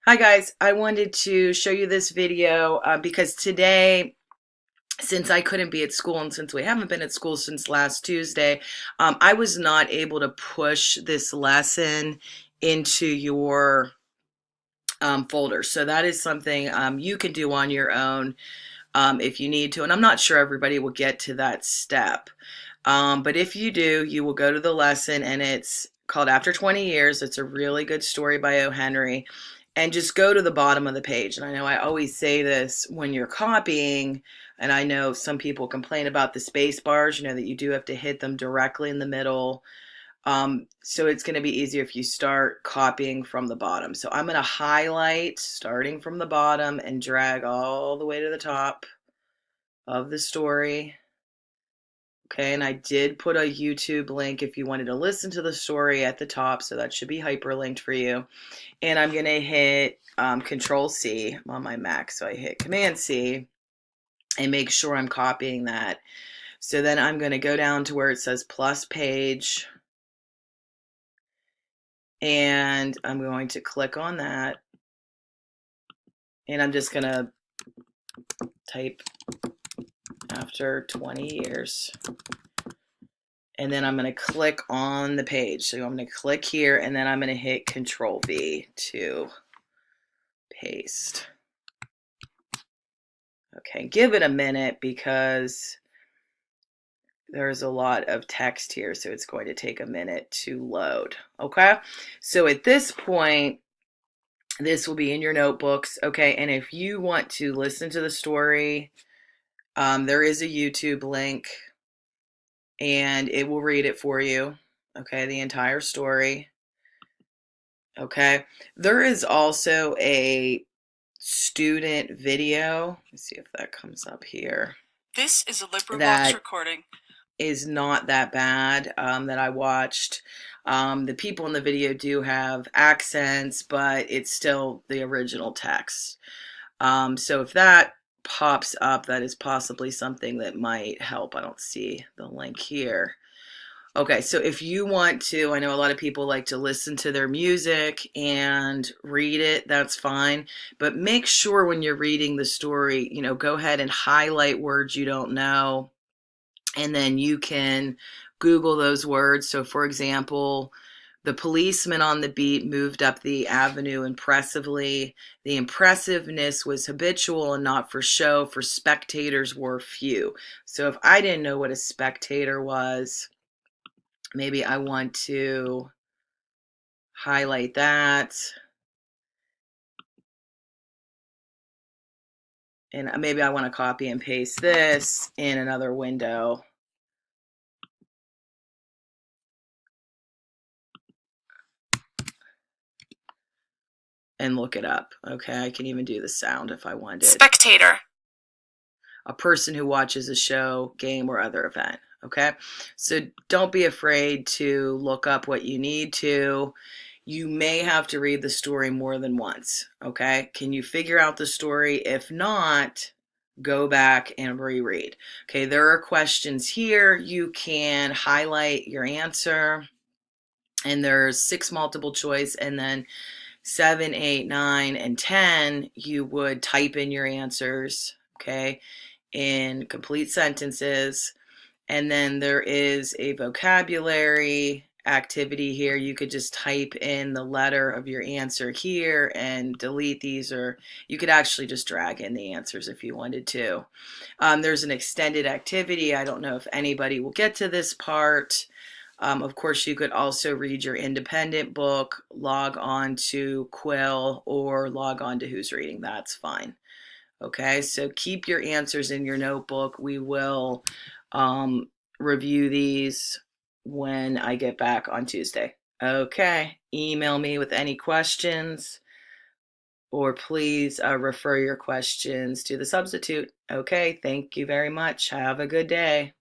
Hi guys, I wanted to show you this video because today, since I couldn't be at school and since we haven't been at school since last Tuesday, I was not able to push this lesson into your folder. So that is something you can do on your own if you need to. And I'm not sure everybody will get to that step. But if you do, you will go to the lesson and it's called After 20 Years. It's a really good story by O. Henry. And just go to the bottom of the page. And I know I always say this when you're copying, and I know some people complain about the space bars, that you do have to hit them directly in the middle. So it's going to be easier if you start copying from the bottom. So I'm going to highlight starting from the bottom and drag all the way to the top of the story. Okay, and I did put a YouTube link if you wanted to listen to the story at the top, so that should be hyperlinked for you. And I'm going to hit Control C on my Mac, so I hit Command C and make sure I'm copying that. So then I'm going to go down to where it says plus page, and I'm going to click on that, and I'm just going to type after 20 years. And then I'm going to click on the page. So I'm going to click here, and then I'm going to hit Control V to paste. Okay, give it a minute because there's a lot of text here, so it's going to take a minute to load. Okay, so at this point, this will be in your notebooks. Okay, and if you want to listen to the story, there is a YouTube link and it will read it for you. Okay, the entire story. Okay, there is also a student video. Let's see if that comes up here. This is a LibriVox That recording. is not that bad that I watched. The people in the video do have accents, but it's still the original text. So if that pops up, that is possibly something that might help. I don't see the link here. Okay, so if you want to, I know a lot of people like to listen to their music and read it, that's fine. But make sure when you're reading the story, go ahead and highlight words you don't know, and then you can Google those words. So, for example, the policeman on the beat moved up the avenue impressively. The impressiveness was habitual and not for show, for spectators were few. So if I didn't know what a spectator was, maybe I want to highlight that. And maybe I want to copy and paste this in another window. And look it up. Okay, I can even do the sound if I wanted. Spectator. A person who watches a show, game, or other event. Okay, so don't be afraid to look up what you need to. You may have to read the story more than once. Okay, can you figure out the story? If not, go back and reread. Okay, there are questions here. You can highlight your answer, and there's 6 multiple choice, and then 7, 8, 9, and 10, you would type in your answers, okay, in complete sentences. And then there is a vocabulary activity here. You could just type in the letter of your answer here and delete these, or you could actually just drag in the answers if you wanted to. There's an extended activity. I don't know if anybody will get to this part. Of course, you could also read your independent book, log on to Quill, or log on to Who's Reading. That's fine. Okay, so keep your answers in your notebook. We will review these when I get back on Tuesday. Okay, email me with any questions, or please refer your questions to the substitute. Okay, thank you very much. Have a good day.